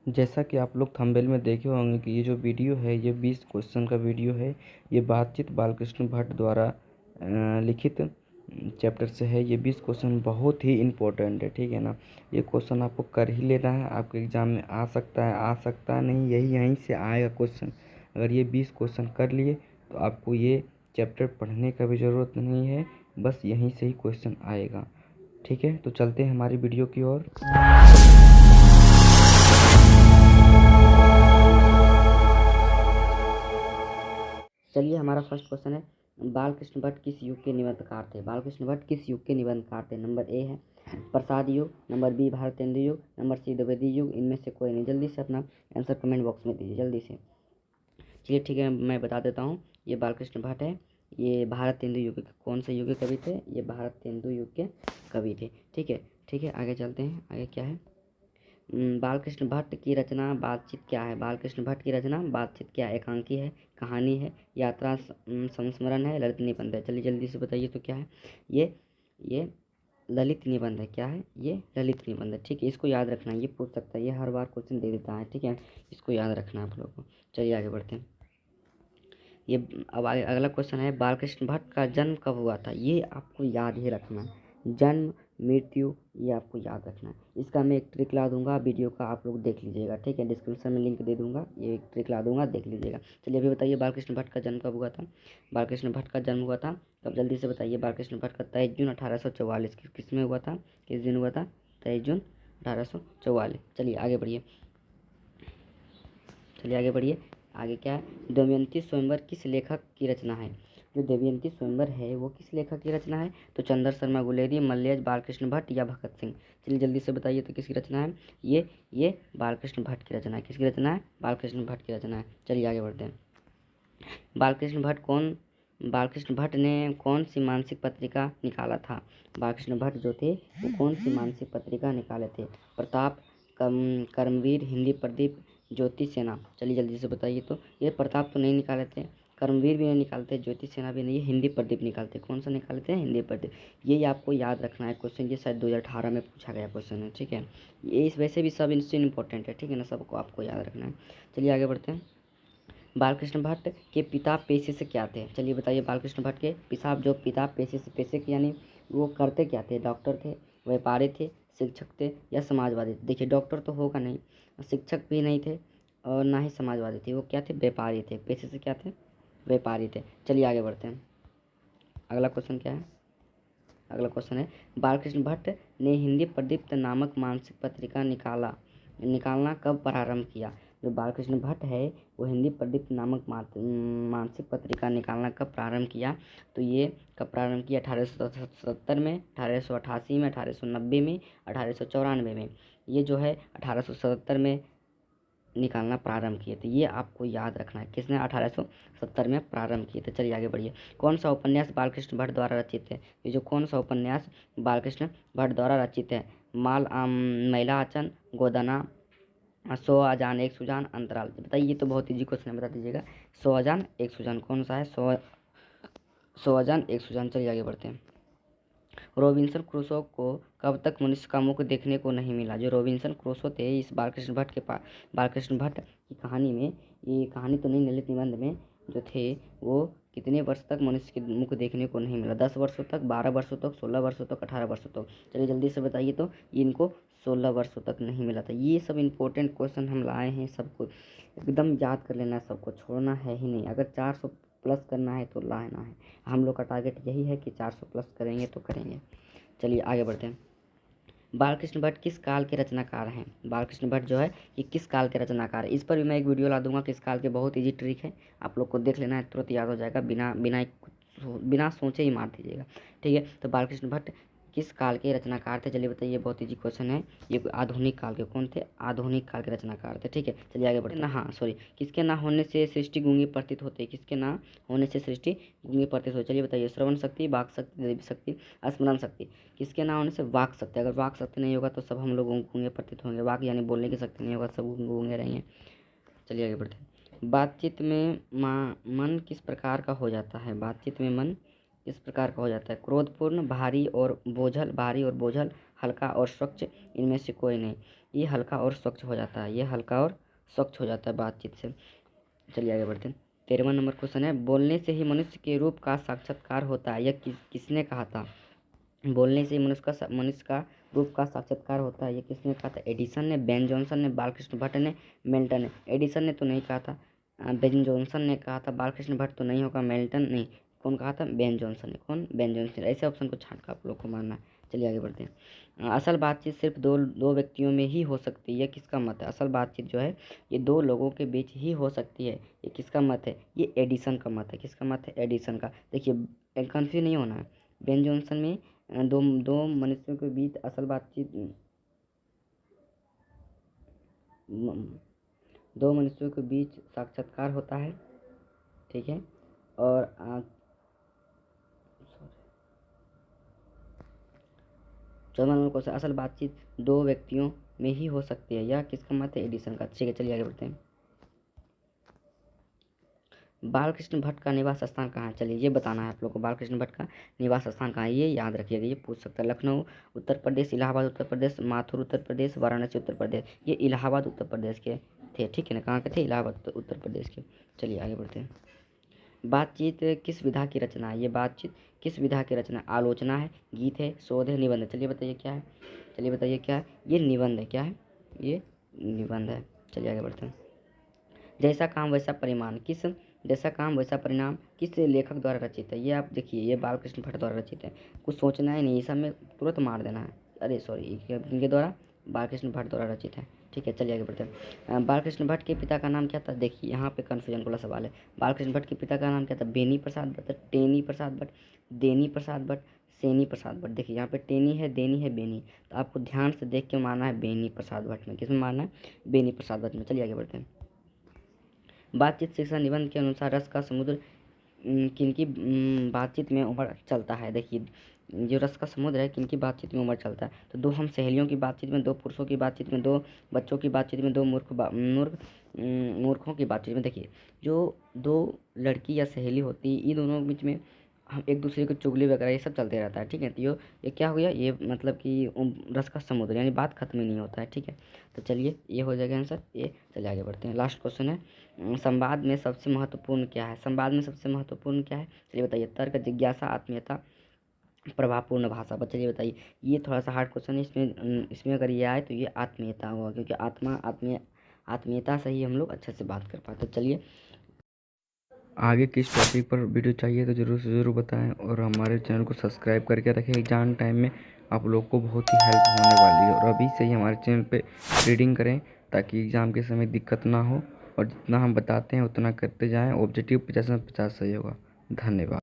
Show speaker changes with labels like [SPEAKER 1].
[SPEAKER 1] जैसा कि आप लोग थंबनेल में देखे होंगे कि ये जो वीडियो है ये 20 क्वेश्चन का वीडियो है। ये बातचीत बालकृष्ण भट्ट द्वारा लिखित चैप्टर से है। ये 20 क्वेश्चन बहुत ही इम्पोर्टेंट है, ठीक है ना। ये क्वेश्चन आपको कर ही लेना है, आपके एग्ज़ाम में आ सकता है नहीं, यहीं से आएगा क्वेश्चन। अगर ये 20 क्वेश्चन कर लिए तो आपको ये चैप्टर पढ़ने का भी ज़रूरत नहीं है, बस यहीं से ही क्वेश्चन आएगा, ठीक है। तो चलते हैं हमारी वीडियो की ओर।
[SPEAKER 2] चलिए, हमारा फर्स्ट क्वेश्चन है, बालकृष्ण भट्ट किस युग के निबंधकार थे। बालकृष्ण भट्ट किस युग के निबंधकार थे। नंबर ए है प्रसाद युग, नंबर बी भारतेंदु युग, नंबर सी द्विवेदी युग। इनमें से कोई नहीं। जल्दी से अपना आंसर कमेंट बॉक्स में दीजिए, जल्दी से। चलिए ठीक है, मैं बता देता हूँ। ये बालकृष्ण भट्ट है, ये भारतेंदु युग के कौन से युग के कवि थे। ये भारतेंदु युग के कवि थे, ठीक है। ठीक है, आगे चलते हैं। आगे क्या है, बालकृष्ण भट्ट की रचना बातचीत क्या है। बालकृष्ण भट्ट की रचना बातचीत क्या है। एकांकी है, कहानी है, यात्रा संस्मरण है, ललित निबंध है। चलिए जल्दी से बताइए तो क्या है। ये ललित निबंध है। क्या है ये, ललित निबंध है, ठीक है। इसको याद रखना, ये पूछ सकता है, ये हर बार क्वेश्चन दे देता है, ठीक है। इसको याद रखना आप लोगों को। चलिए आगे बढ़ते हैं। ये अब अगला क्वेश्चन है, बालकृष्ण भट्ट का जन्म कब हुआ था। ये आपको याद ही रखना है, जन्म मृत्यु ये आपको याद रखना है। इसका मैं एक ट्रिक ला दूंगा, वीडियो का आप लोग देख लीजिएगा, ठीक है। डिस्क्रिप्शन में लिंक दे दूंगा, ये एक ट्रिक ला दूंगा, देख लीजिएगा। चलिए अभी बताइए, बालकृष्ण भट्ट का जन्म कब हुआ था। बालकृष्ण भट्ट का जन्म हुआ था कब, जल्दी से बताइए। बालकृष्ण भट्ट का 23 जून 1844 किस में हुआ था, किस दिन हुआ था, 23 जून 1844। चलिए आगे बढ़िए, चलिए आगे बढ़िए। आगे क्या है, दमयंती स्वयंवर किस लेखक की रचना है। जो दमयंती स्वयंवर है वो किस लेखक की रचना है। तो चंद्र शर्मा गुलेरी, मल्लेश, बालकृष्ण भट्ट या भगत सिंह। चलिए जल्दी से बताइए तो किसकी रचना है। ये बालकृष्ण भट्ट की रचना है। किसकी रचना है, बालकृष्ण भट्ट की रचना है। चलिए आगे बढ़ते हैं। बालकृष्ण भट्ट ने कौन सी मानसिक पत्रिका निकाला था। बालकृष्ण भट्ट जो थे वो कौन सी मानसिक पत्रिका निकाले थे। प्रताप, कर्मवीर, हिंदी प्रदीप, ज्योति सेना। चलिए जल्दी से बताइए तो। ये प्रताप तो नहीं निकाले थे, कर्मवीर भी नहीं निकालते, ज्योति सेना भी नहीं, हिंदी प्रदीप निकालते। कौन सा निकालते हैं, हिंदी प्रदीप। ये आपको याद रखना है क्वेश्चन, ये शायद 2018 में पूछा गया क्वेश्चन है, ठीक है। ये इस वैसे भी सब इनसे इम्पोर्टेंट है, ठीक है ना, सबको आपको याद रखना है। चलिए आगे बढ़ते हैं। बालकृष्ण भट्ट के पिता पेशे से क्या थे। चलिए बताइए, बालकृष्ण भट्ट के पिता पेशे के यानी वो करते क्या थे। डॉक्टर थे, व्यापारी थे, शिक्षक थे या समाजवादी थे। देखिए डॉक्टर तो होगा नहीं, शिक्षक भी नहीं थे और ना ही समाजवादी थे। वो क्या थे, व्यापारी थे। पेशे से क्या थे, व्यापारी थे। चलिए आगे बढ़ते हैं। अगला क्वेश्चन क्या है, अगला क्वेश्चन है, बालकृष्ण भट्ट ने हिंदी प्रदीप्त नामक मानसिक पत्रिका निकालना कब प्रारंभ किया। जो बालकृष्ण भट्ट है वो हिंदी प्रदीप्त नामक मानसिक पत्रिका निकालना कब प्रारंभ किया। तो ये कब प्रारंभ किया, 1877 में, 1888 में, 1890 में, 1894 में। ये जो है 1877 में निकालना प्रारंभ किए थे। ये आपको याद रखना है, किसने 1870 में प्रारंभ किए थे। चलिए आगे बढ़िए। कौन सा उपन्यास बालकृष्ण भट्ट द्वारा रचित है। ये जो कौन सा उपन्यास बालकृष्ण भट्ट द्वारा रचित है। महिला आचन, गोदाना, 100 अजान एक सुजान, अंतराल। बताइए, ये तो बहुत ईजी क्वेश्चन है, बता दीजिएगा। 100 अजान एक सुजान कौन सा है, 100 अजान एक सुजान। चलिए आगे बढ़ते हैं। रॉबिन्सन क्रूसो को कब तक मनुष्य का मुख देखने को नहीं मिला। जो रॉबिन्सन क्रूसो थे, इस बालकृष्ण भट्ट के पास, बालकृष्ण भट्ट की कहानी में, ये कहानी तो नहीं, ललित निबंध में जो थे वो कितने वर्ष तक मनुष्य के मुख देखने को नहीं मिला। 10 वर्षों तक, 12 वर्षों तक, 16 वर्षों तक, 18 वर्षों तक। चलिए जल्दी से बताइए तो। इनको 16 वर्षों तक नहीं मिला था। ये सब इंपॉर्टेंट क्वेश्चन हम लाए हैं, सबको एकदम याद कर लेना है, सबको छोड़ना है ही नहीं। अगर 400 प्लस करना है तो लाना है। हम लोग का टारगेट यही है कि 400 प्लस करेंगे तो करेंगे। चलिए आगे बढ़ते हैं। बालकृष्ण भट्ट किस काल के रचनाकार हैं। बालकृष्ण भट्ट जो है ये किस काल के रचनाकार है। इस पर भी मैं एक वीडियो ला दूंगा किस काल के, बहुत इजी ट्रिक है, आप लोग को देख लेना है, तुरंत याद हो जाएगा, बिना सोचे ही मार दीजिएगा, ठीक है। तो बालकृष्ण भट्ट किस काल के रचनाकार थे। चलिए बताइए, बहुत इजी क्वेश्चन है। ये आधुनिक काल के कौन थे, आधुनिक काल के रचनाकार थे, ठीक है। चलिए आगे बढ़ते हैं। हाँ सॉरी, किसके ना होने से सृष्टि गूंगी प्रतीत होती है। किसके ना होने से सृष्टि गूंगी प्रतीत होती है। चलिए बताइए, श्रवण शक्ति, वाक शक्ति, देवी शक्ति, स्मरण शक्ति। किसके ना होने से, वाक शक्ति। अगर वाक शक्ति नहीं होगा तो सब हम लोग गूंगे प्रतीत होंगे। वाक यानी बोलने की शक्ति नहीं होगा, सब गूंगे रहेंगे। चलिए आगे बढ़ते हैं। बातचीत में मन किस प्रकार का हो जाता है। बातचीत में मन इस प्रकार का हो जाता है, क्रोधपूर्ण, भारी और बोझल, हल्का और स्वच्छ इनमें से कोई नहीं। ये हल्का और स्वच्छ हो जाता है, ये हल्का और स्वच्छ हो जाता है बातचीत से। चलिए आगे बढ़ते हैं। 13वां नंबर क्वेश्चन है, बोलने से ही मनुष्य के रूप का साक्षात्कार होता है, यह किसने कहा था? बोलने से ही मनुष्य का रूप का साक्षात्कार होता है, ये किसने कहा था? एडिसन ने, बेन जॉनसन ने, बालकृष्ण भट्ट ने, मिल्टन ने। एडिसन ने तो नहीं कहा था, बेन जॉनसन ने कहा था। बालकृष्ण भट्ट तो नहीं होगा, मिल्टन नहीं। कौन कहा था? बेन जॉनसन ने। कौन? Ben Jonson. ऐसे ऑप्शन को छांट कर आप लोग को मानना है। चलिए आगे बढ़ते हैं। असल बातचीत सिर्फ दो व्यक्तियों में ही हो सकती है, ये किसका मत है? असल बातचीत जो है ये दो लोगों के बीच ही हो सकती है, ये किसका मत है? ये एडिसन का मत है। किसका मत है? एडिसन का। देखिए कंफ्यूज नहीं होना है। बेन जॉनसन में दो दो मनुष्यों के बीच असल बातचीत दो मनुष्यों के बीच साक्षात्कार होता है, ठीक है। और 14 नंबर क्वेश्चन, असल बातचीत दो व्यक्तियों में ही हो सकती है, यह किसका मत है? एडिसन का। ठीक है, चलिए आगे बढ़ते हैं। बालकृष्ण भट्ट का निवास स्थान कहाँ है? चलिए ये बताना है आप लोग को, बालकृष्ण भट्ट का निवास स्थान कहाँ है, ये याद रखिएगा, ये पूछ सकता है। लखनऊ उत्तर प्रदेश, इलाहाबाद उत्तर प्रदेश, माथुर उत्तर प्रदेश, वाराणसी उत्तर प्रदेश। ये इलाहाबाद उत्तर प्रदेश के थे, ठीक है ना। कहाँ के थे? इलाहाबाद उत्तर प्रदेश के। चलिए आगे बढ़ते हैं। बातचीत किस विधा की रचना है? ये बातचीत किस विधा की रचना? आलोचना है, गीत है, शोध है, निबंध है। चलिए बताइए क्या है? चलिए बताइए क्या है? ये निबंध है। क्या है? ये निबंध है। चलिए आगे बढ़ते हैं। जैसा काम वैसा परिणाम जैसा काम वैसा परिणाम किस लेखक द्वारा रचित है? ये आप देखिए, ये बालकृष्ण भट्ट द्वारा रचित है। कुछ सोचना ही नहीं, सब में तुरंत मार देना है। अरे सॉरी, इनके द्वारा, बालकृष्ण भट्ट द्वारा रचित है, ठीक है। चलिए आगे बढ़ते हैं। बालकृष्ण भट्ट के पिता का नाम क्या था? देखिए यहाँ पे कन्फ्यूजन वाला सवाल है। बालकृष्ण भट्ट के पिता का नाम क्या था? बेनी प्रसाद भट्ट, टेनी प्रसाद भट्ट, देनी प्रसाद भट्ट, सेनी प्रसाद भट्ट। देखिए यहाँ पे टेनी है, देनी है, बेनी। तो आपको ध्यान से देख के मारना है बेनी प्रसाद भट्ट में। किसमें मारना है? बेनी प्रसाद भट्ट में। चलिए आगे बढ़ते हैं। बातचीत शिक्षा निबंध के अनुसार रस का समुद्र किनकी बातचीत में उमड़ चलता है? देखिए जो रस का समुद्र है किनकी बातचीत में उमड़ चलता है? तो दो हम सहेलियों की बातचीत में, दो पुरुषों की बातचीत में, दो बच्चों की बातचीत में, दो मूर्खों की बातचीत में। देखिए जो दो लड़की या सहेली होती है, इन दोनों के बीच में हम एक दूसरे को चुगली वगैरह ये सब चलते रहता है, ठीक है। तो ये क्या हो गया? ये मतलब कि रस का समुद्र, यानी बात खत्म ही नहीं होता है, ठीक है। तो चलिए ये हो जाएगा आंसर ये। चलिए आगे बढ़ते हैं। लास्ट क्वेश्चन है, संवाद में सबसे महत्वपूर्ण क्या है? संवाद में सबसे महत्वपूर्ण क्या है? चलिए बताइए। तर्क, जिज्ञासा, आत्मीयता, प्रभावपूर्ण भाषा। बच्चे ये बताइए, ये थोड़ा सा हार्ड क्वेश्चन है। इसमें अगर ये आए तो ये आत्मीयता होगा, क्योंकि आत्मीयता से ही हम लोग अच्छे से बात कर पाते। चलिए
[SPEAKER 1] आगे किस टॉपिक पर वीडियो चाहिए तो ज़रूर से ज़रूर बताएं, और हमारे चैनल को सब्सक्राइब करके रखें। एग्जाम टाइम में आप लोग को बहुत ही हेल्प होने वाली है, और अभी से ही हमारे चैनल पे रीडिंग करें ताकि एग्ज़ाम के समय दिक्कत ना हो, और जितना हम बताते हैं उतना करते जाएं। ऑब्जेक्टिव 50 में 50 सही होगा। धन्यवाद।